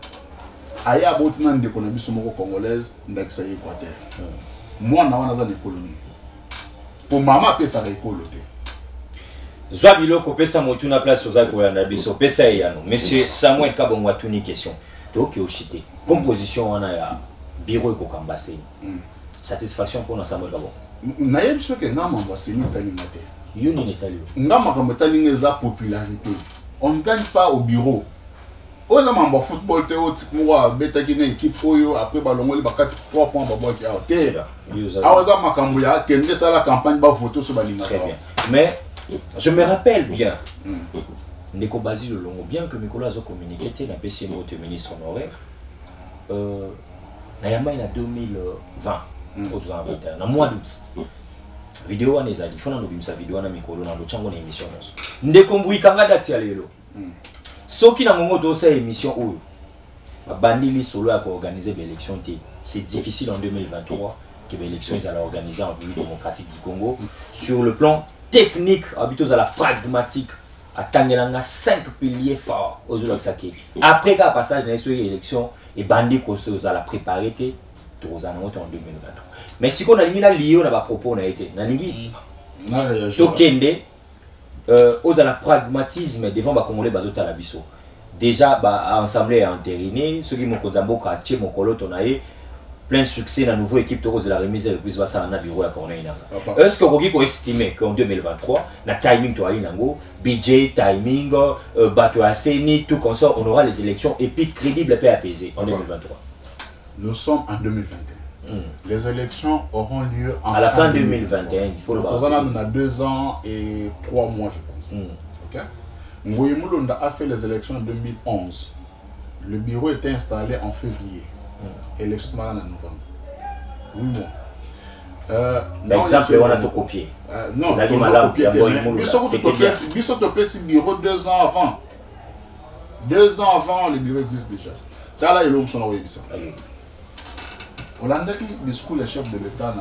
[SPEAKER 1] aya botina ndeko na biso moko congolaise ndakisa Équateur. Moi na wana za ne colonie. Pour maman pesa ka ekolote.
[SPEAKER 7] Zwa biloko pesa motu na place oza ko yanda biso pesa yano. Monsieur Samuel Kabongo atuni question. Donc oshite. Composition wana ya bureau ko kambase. Satisfaction pour na Samuel Kabongo.
[SPEAKER 1] Na yebiso ke ngama mbaseni tani mate.
[SPEAKER 7] Yo ni netali.
[SPEAKER 1] Ngama ka motali ngeza popularité. On ne gagne pas au bureau. Aux amants de football, moi, bêta qui n'est équipe après ballon, il va 3 points pour boire qui a été. Aux amants Kambuya, qui est la campagne de photo sur Balina.
[SPEAKER 7] Très bien. Mais je me rappelle bien, Neko Basile Longo, bien que Nicolas a communiqué, n'a pas essayé de ministre honoraire. Nayamba il a 2020, au 2021, dans le mois d'août. Vidéo à Nezali, il faut que sa vidéo à Mikolo, dans le chango d'émission. Ndeko Mbouikanga dati alelo. Ce qui n'a pas dossier émission où Bandili Solo a organisé l'élection, c'est difficile en 2023 que l'élection est organisée en République démocratique du Congo. Sur le plan technique, habitué à la pragmatique, à Tangelanga 5 piliers forts aux Olosaki. Après qu'à passage de l'élection, et Bandili Koso a la préparé en 2023. Mais si on a lié, on a pas propos, on a été. Tokende. Aux la pragmatisme devant les Congolais bazota la biso. Déjà, l'Assemblée a entériné, ceux qui m'ont konzambo ka tché mokolo tonaye, plein de succès dans la nouvelle équipe de la remise et puis ça na bureau à Corneille. Est-ce que vous pouvez estimer qu'en 2023, na timing to ali nango, budget, timing, bateau assaini, tout comme ça, on aura les élections épiques, crédibles et apaisées en 2023.
[SPEAKER 1] Nous sommes en 2021. Les élections auront lieu
[SPEAKER 7] à la fin 2021. Il faut le voir.
[SPEAKER 1] On a 2 ans et 3 mois, je pense. Ok. Ngoyi Mulonda a fait les élections en 2011. Le bureau était installé en février. L'élection se en novembre. 8 mois.
[SPEAKER 7] L'exemple, on a tout copié.
[SPEAKER 1] Non,
[SPEAKER 7] on a copié.
[SPEAKER 1] Bissot ce bureau 2 ans avant. 2 ans avant, le bureau existe déjà. Là, il y a un ça. Hollande qui discours le chef de l'État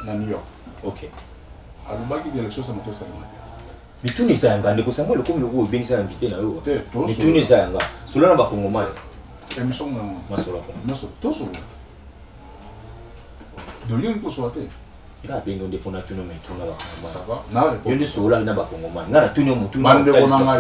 [SPEAKER 1] dans New York.
[SPEAKER 7] Ok.
[SPEAKER 1] Alors, il y a l'élection, ça m'a fait ça.
[SPEAKER 7] Mais tout n'est pas un gars, le comme le gros bien s'est invité là. Mais tout n'est pas un gars. Cela n'a pas comme mal.
[SPEAKER 1] Émission tout sur de l'une pour souhaiter.
[SPEAKER 7] Il a bien gagné pour notre nom mais tout là.
[SPEAKER 1] Ça va.
[SPEAKER 7] Il y a des sols là n'a pas comme mal. N'a tout nom tout.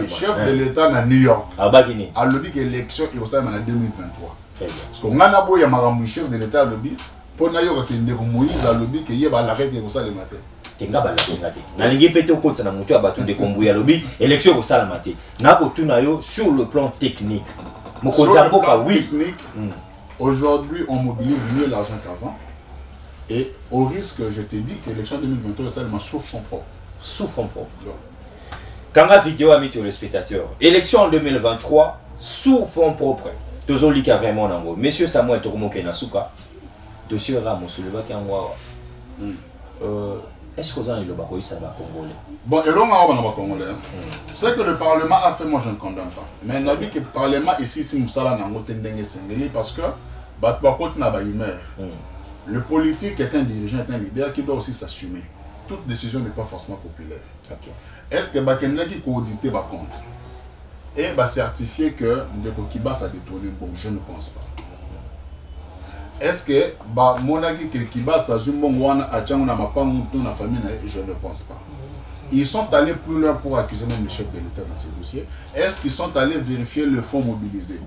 [SPEAKER 1] Chef de l'État dans New York.
[SPEAKER 7] À Bagini.
[SPEAKER 1] A lobby que l'élection il va se faire en 2023.
[SPEAKER 7] Très bien.
[SPEAKER 1] Parce qu'on a beau y a maramou chef de l'État lobby pour na yo que ndeko Moïse a lobby que y va l'arrêter pour ça le matin.
[SPEAKER 7] Tenga bala ngate. Na lingi pété au côté na mutu abatu de kombuya lobby élection pour ça le matin. Na ko tout na yo sur le plan technique.
[SPEAKER 1] Sur le plan technique, aujourd'hui on mobilise mieux l'argent qu'avant. Et au risque, je t'ai dit que l'élection 2023 est seulement sous fonds propres.
[SPEAKER 7] Sous fonds propres. Quand la vidéo a mis aux spectateurs, élection en 2023, sous fonds propres. Toujours li ka vraiment nango. Monsieur Samuel Torumo Kenasuka, dossier Ramos le baki angwa. Est-ce que vous avez le bako ça va congolais?
[SPEAKER 1] Bon, et là on va congolais. Ce que le Parlement a fait, moi je ne condamne pas. Mais on a dit que le Parlement ici, si nous sommes là, parce que le politique est un dirigeant, est un leader qui doit aussi s'assumer. Toute décision n'est pas forcément populaire. Okay. Est-ce que Bakenda qui coaudité va compte et va certifier que Ndeko Kiba a détourné? Bon, je ne pense pas. Est-ce que Monaki Kiba s'assume bon a tchangona ma pas na famille? Je ne pense pas. Ils sont allés plus loin pour accuser même le chef de l'État dans ce dossier. Est-ce qu'ils sont allés vérifier le fonds mobilisé?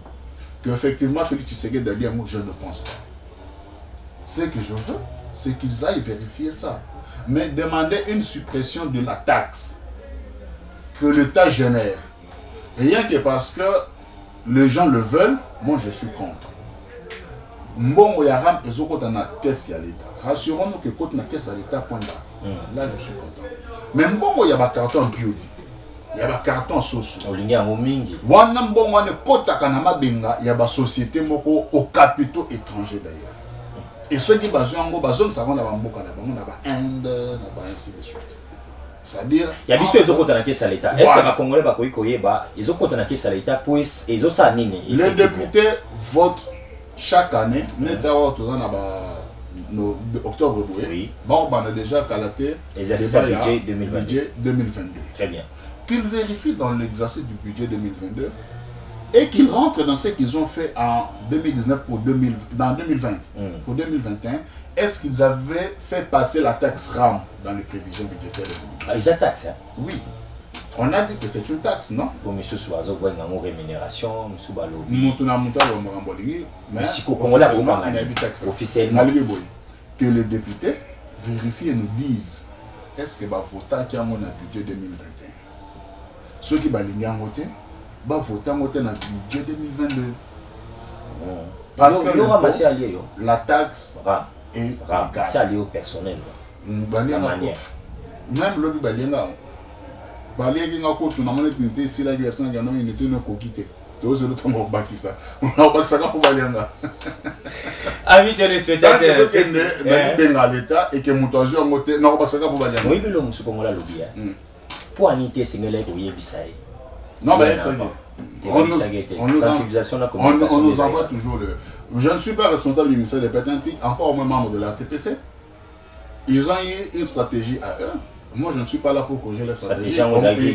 [SPEAKER 1] Qu'effectivement Félix Tshisekedi a dit, je ne pense pas. Ce que je veux, c'est qu'ils aillent vérifier ça. Mais demander une suppression de la taxe que l'État génère, rien que parce que les gens le veulent, moi je suis contre. Mbongo Yaram et Zoko dans la caisse à l'État. Rassurons-nous que quand on a caisse à l'État, point là je suis content. Mais Mbongo il y a un carton biodi. Il y a un carton soso. Il y a une société au capitaux étrangers d'ailleurs. Et ceux qui basent en Gobazon, ça va dans Inde, ainsi de suite. C'est-à-dire. Il y a des choses qui sont dans la caisse à l'État. Est-ce que les Congolais ils ont la caisse à l'État pour ils ont ça? Les députés votent chaque année. Octobre, oui. Bon, on a déjà calaté
[SPEAKER 7] l'exercice budget
[SPEAKER 1] 2022.
[SPEAKER 7] Très bien.
[SPEAKER 1] Qu'ils vérifient dans l'exercice du budget 2022 et qu'ils rentrent dans ce qu'ils ont fait en 2019 pour 2020. Pour 2021, est-ce qu'ils avaient fait passer la taxe RAM dans les prévisions budgétaires?
[SPEAKER 7] Ils attaquent ça?
[SPEAKER 1] Oui. On a dit que c'est une taxe, non?
[SPEAKER 7] Pour M. Souazo, il y a une rémunération, M. Balo.
[SPEAKER 1] Mais
[SPEAKER 7] officiellement,
[SPEAKER 1] que les députés vérifient et nous disent est-ce que va voter qui a mon budget 2021? Ceux qui vont voter, va voter dans le budget 2022. Parce que la taxe est légale.
[SPEAKER 7] C'est allié au personnel.
[SPEAKER 1] Même le Balienga. Balienga, quand on a monté ici, la personne qui a une étude de coquité. Tous les autres ont bâti ça. On a bâti ça pour Balienga.
[SPEAKER 7] Amis téléspectateurs,
[SPEAKER 1] c'est l'État et que Moutazo a monté. Non, on a bâti ça pour Balienga.
[SPEAKER 7] Oui, mais l'homme, ce qu'on a lobby. Pour Anité, c'est que les Bissaï.
[SPEAKER 1] Non, mais ça y est. On nous envoie toujours le. Je ne suis pas responsable du ministère des Pétentiques, encore moins membre de la TPC. Ils ont eu une stratégie à eux. Moi, je ne suis pas là pour corriger la stratégie.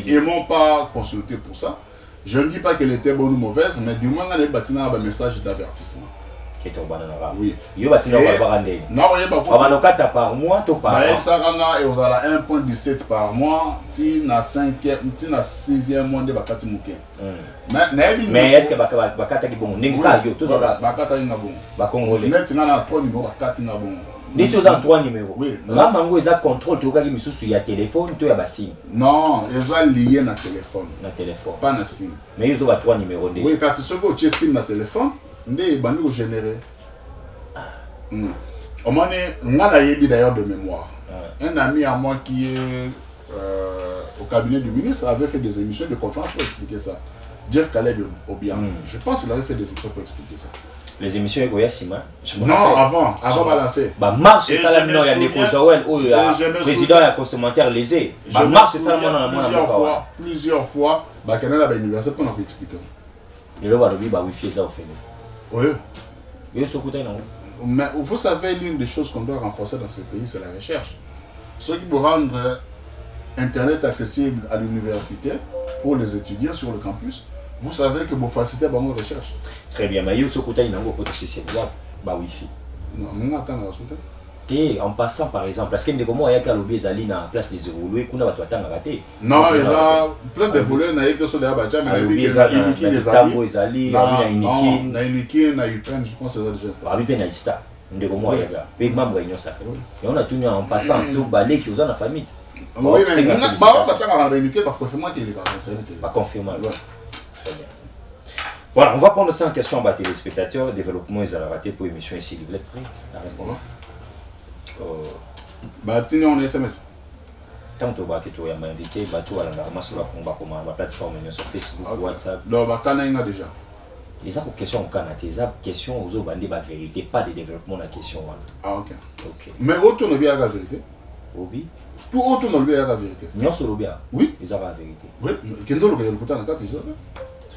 [SPEAKER 1] Ils ne m'ont pas consulté pour ça. Je ne dis pas qu'elle était bonne ou mauvaise, mais du moins, elle est bâtie dans un message d'avertissement.
[SPEAKER 7] qui est au banana.
[SPEAKER 1] Oui.
[SPEAKER 7] Yo batina ba barande.
[SPEAKER 1] Non, voyez pas
[SPEAKER 7] pourquoi. Ba kata par mois to par an.
[SPEAKER 1] Ça kanga et aux ala 1.17 par mois, ti na 5e, ti na 6e mois de bakati muke. Mais
[SPEAKER 7] est-ce que bakata ki bon nenga yo to za
[SPEAKER 1] bakata nga bon.
[SPEAKER 7] Ba congolais.
[SPEAKER 1] Net nga na 3 numéros bakati nga bon.
[SPEAKER 7] Ni tu as 3 numéros.
[SPEAKER 1] Oui.
[SPEAKER 7] Ramango eza contrôle to ka ki misusu ya téléphone to ya ba SIM.
[SPEAKER 1] Non, ils ont lié na téléphone.
[SPEAKER 7] Na téléphone.
[SPEAKER 1] Pas na SIM.
[SPEAKER 7] Mais ils ont 3 numéros.
[SPEAKER 1] Oui, car c'est ce que tu as SIM na téléphone. Ndé bandi ko générer. Au moment on a d'ailleurs de mémoire. Un ami à moi qui est au cabinet du ministre avait fait des émissions de conférence pour expliquer ça. Jeff Caleb Obiang. Je pense qu'il avait fait des émissions pour expliquer ça.
[SPEAKER 7] Les émissions Egoya Sima.
[SPEAKER 1] Non, avant balancer.
[SPEAKER 7] Bah marche ça la il y a Neko Joël ou président la consommateur lésé. Bah marche ça la
[SPEAKER 1] plusieurs fois bah Canada ba université pour nous expliquer.
[SPEAKER 7] Et là va le ba wifi ça au fait.
[SPEAKER 1] Oui.
[SPEAKER 7] Yo sokuta non.
[SPEAKER 1] Mais vous savez, l'une des choses qu'on doit renforcer dans ce pays, c'est la recherche. Ceux qui vont rendre Internet accessible à l'université pour les étudiants sur le campus, vous savez que vous facilitez la recherche.
[SPEAKER 7] Très bien, mais il y a ce côté qui est un Wi-Fi.
[SPEAKER 1] Non, mais attends,
[SPEAKER 7] et en passant par exemple, parce qu'il y a comment il y a qu'à l'obé Zali dans la place des évolués, qu'on a pas attendre à rater.
[SPEAKER 1] Non, il y a plein d'évolués, il y a que sur les abattus, mais il y a les
[SPEAKER 7] Zali, il y a
[SPEAKER 1] Iniki, na Upen, je pense que c'est déjà ça.
[SPEAKER 7] Upen na Ista, on comment il y a puis membre réunion sacrée. Et on a tenu en passant tout balai qui aux dans la famille.
[SPEAKER 1] Oui, mais on a pas attendre à Iniki parce que confirmer qu'il est
[SPEAKER 7] pas confirmer. Très bien. Voilà, on va prendre ça en question en bas téléspectateurs, développement ils allaient rater pour émission ici, vous êtes prêts à répondre?
[SPEAKER 1] Bah, tiens, on est SMS.
[SPEAKER 7] Tant que tu as invité, tu as la plateforme sur Facebook, WhatsApp.
[SPEAKER 1] Non, bah, quand il y a déjà.
[SPEAKER 7] Et ça pour question au Canada, ça question aux autres la vérité, pas de développement la question.
[SPEAKER 1] Ah, ok. Mais autre on a bien la vérité.
[SPEAKER 7] Oui.
[SPEAKER 1] Tout autre on a bien la vérité.
[SPEAKER 7] Non, sur le bien.
[SPEAKER 1] Oui.
[SPEAKER 7] Ils ont la vérité.
[SPEAKER 1] Oui. Qu'est-ce que le côté dans la carte,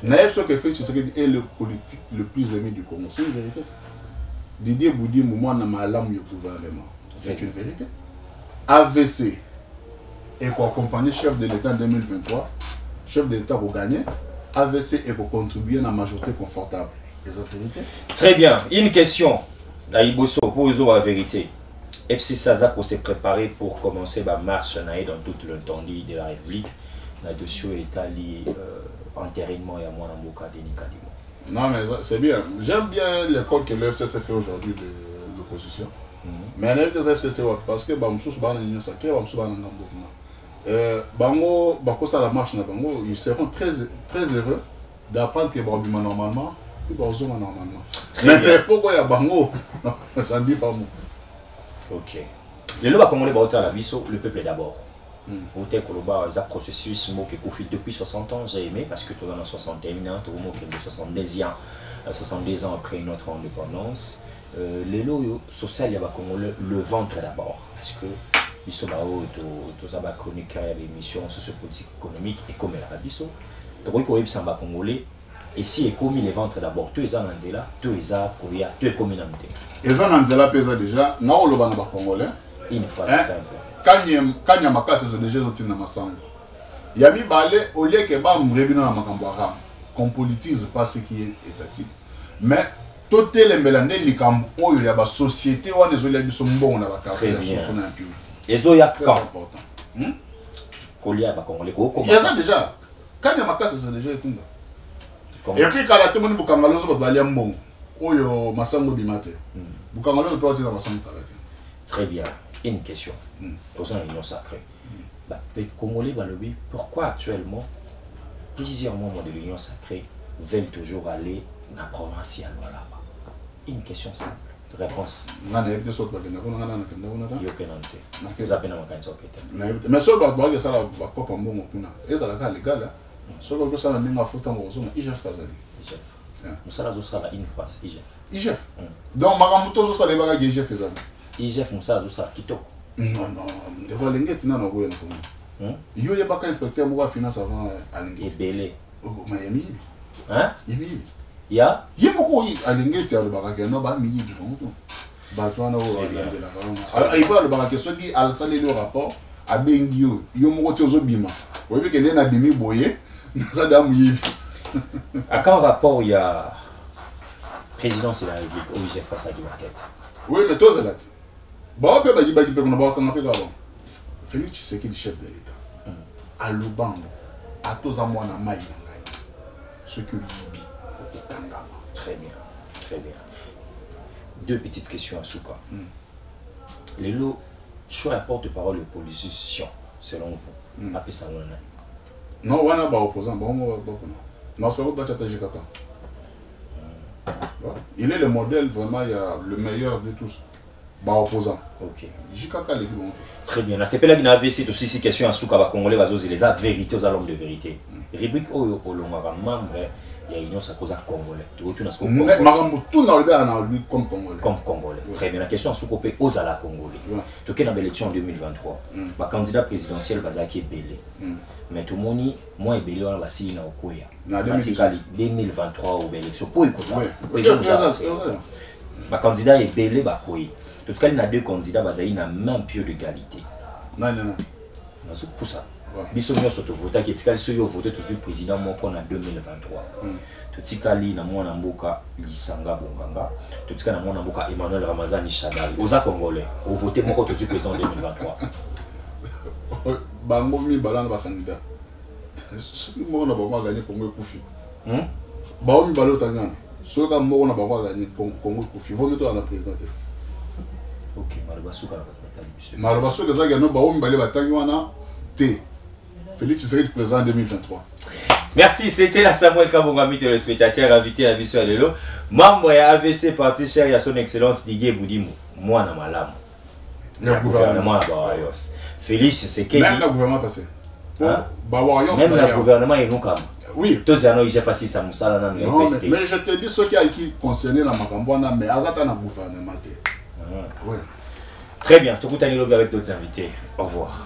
[SPEAKER 1] Naïb Sokefé Tshisekedi est le politique le plus aimé du Congo. C'est une vérité. Didier Boudi Mouma n'a pas l'âme du gouvernement. C'est une vérité. AVC est pour accompagner chef de l'État en 2023. Chef de l'État pour gagner. AVC est pour contribuer à la majorité confortable. C'est une vérité.
[SPEAKER 7] Très bien. Une question. Naïboso, pour eux la vérité. FC Saza pour se préparer pour commencer la marche dans toute l'étendue de la République. La dossier est allé enterrement et à moi dans Boka Denis Kadimo.
[SPEAKER 1] Non mais c'est bien. J'aime bien l'école que le FCC fait aujourd'hui de l'opposition. Mais on a vu des FCC parce que Bamsous Bana Union Sacrée, Bamsous Bana Namboukna. Bango, Bako ça la marche na Bango, ils seront très heureux d'apprendre que Bambima normalement, puis Bamsoma normalement. Mais pourquoi il y a Bango? J'en dis pas moi.
[SPEAKER 7] Ok. Le loi congolais va la Bisso, le peuple d'abord. Au Koloba, il y a un processus qui depuis 60 ans, j'ai aimé parce que tu es dans 61 ans, tu es 72 ans après notre indépendance. Le lot social, il y a le ventre d'abord parce que ils sont tous à chronique à l'émission sociopolitique économique et comme la Bisso. Donc, il y a un Congolais. Et si il commis les ventres d'abord, tu es en Anzela, tu es à Korea, tu es commis en Anzela.
[SPEAKER 1] Et en Anzela, pesa déjà, non, le banaba congolais.
[SPEAKER 7] Une phrase simple.
[SPEAKER 1] Quand il y a ma casse, c'est déjà aussi dans ma sangle. Il y a mis balai au lieu que bam rebina na makamboaram, qu'on politise pas ce qui est étatique. Mais tout les mélanés les camps il y a ba société ou les oliviers sont bons na ba café la source na impur.
[SPEAKER 7] Les oya quand
[SPEAKER 1] important.
[SPEAKER 7] Kolia ba congolais ko.
[SPEAKER 1] Il y a ça déjà. Quand il y a ma casse, c'est déjà éteint. Et puis quand la tout le monde bukangalo so ba liambon. Oyo masango bimate. Bukangalo peut être dans masango karate.
[SPEAKER 7] Très bien. Une question. Pour ça, union sacrée. Congolais, pourquoi actuellement plusieurs membres de l'union sacrée veulent toujours aller dans la province là-bas? Une question simple. Réponse.
[SPEAKER 1] Mais si vous avez ça, vous avez ça, légal. Si vous avez ça,
[SPEAKER 7] une phrase.
[SPEAKER 1] IGF. Donc, Maramuto, ça les bagages IGF.
[SPEAKER 7] IGF Moussa Zosa Kitoko.
[SPEAKER 1] Non, de quoi l'engagement n'a pas eu un peu. Il y a pas qu'un inspecteur pour la finance avant à l'engagement.
[SPEAKER 7] Et Belé.
[SPEAKER 1] Miami.
[SPEAKER 7] Hein?
[SPEAKER 1] Yemi.
[SPEAKER 7] Ya?
[SPEAKER 1] Il y a beaucoup à l'engagement le barrage non pas midi du tout. Batouana au de la caron. Alors il va le barrage ce qui a salé le rapport à Bengio. Il y a mon côté aux bima. Vous voyez que l'un a bimi boyé. Ça dame y.
[SPEAKER 7] À quel rapport il y a président c'est la République, OIG face à du market.
[SPEAKER 1] Oui, mais toi, c'est là. Bah, on peut dire que nous avons Félix Tshisekedi, chef de l'État. À Lubango, à tous à moi, na maï, ce que Libi, au Kangama.
[SPEAKER 7] Très bien, très bien. Deux petites questions à Souka. Les lots, choix porte-parole de l'opposition, selon vous, appelez ça
[SPEAKER 1] non, on a pas opposant. Non, c'est pas vous battre Kaka. Il est le modèle, vraiment, il y a le meilleur de tous. Bah, opposant.
[SPEAKER 7] Ok.
[SPEAKER 1] Jikaka, les bon.
[SPEAKER 7] Très bien. C'est pas là qu'il y a aussi ces questions à Souka, Congolais, les a vérité aux alums de vérité. Rubrique au membre, il y a une ça cause à Congolais. Tu retournes à ce qu'on
[SPEAKER 1] mais Marambo, tout dans le gars, lui comme Congolais.
[SPEAKER 7] Comme Congolais. Très bien. La question à Souka, aux ala Congolais. Tu es dans l'élection en 2023. Le candidat présidentiel, Bazaki est belé. Mais tout le monde, moi, est belé, on va s'y en Okoya. 2023 ou l'élection. Pour écouter ça. Le candidat est belé, Bakoui. En tout cas, il y a deux candidats, ils ont même pied d'égalité.
[SPEAKER 1] Non, non, non.
[SPEAKER 7] C'est pour ça. Ils ont voté, ils ont voté tout le président en 2023. Tout le cas, il y a Mboka Lisanga Bonganga. Tout le cas, il y a Emmanuel Ramazani Chadari. Aux Congolais, ont voté pour tout le président en 2023.
[SPEAKER 1] Bango mi balan ba candidat. Ce qui m'a gagné Congo Koufi. Bango mi balo tangana. Ce qui m'a gagné Congo Koufi. Vous mettez à la présidente.
[SPEAKER 7] Ok, Marubasu ka batali.
[SPEAKER 1] Marubasu que ça gagné bango mi balé batangi wana T. Félix Tshisekedi président en 2023.
[SPEAKER 7] Merci, c'était la Samuel Kabonga, le spectateur invité à la mission à l'élo. Membre et AVC parti cher à son excellence Didier Boudimou. Moi na malam. Il y a gouvernement à Barayos. Félix Tshisekedi. Même
[SPEAKER 1] le gouvernement passé.
[SPEAKER 7] Même le gouvernement est nous comme.
[SPEAKER 1] Oui.
[SPEAKER 7] Tous les j'ai passé ça Moussala dans le
[SPEAKER 1] PST. Mais je te dis ce qui concerne la Makambouana, mais Azata na gouvernement. Oui.
[SPEAKER 7] Très bien, tout le monde avec d'autres invités. Au revoir.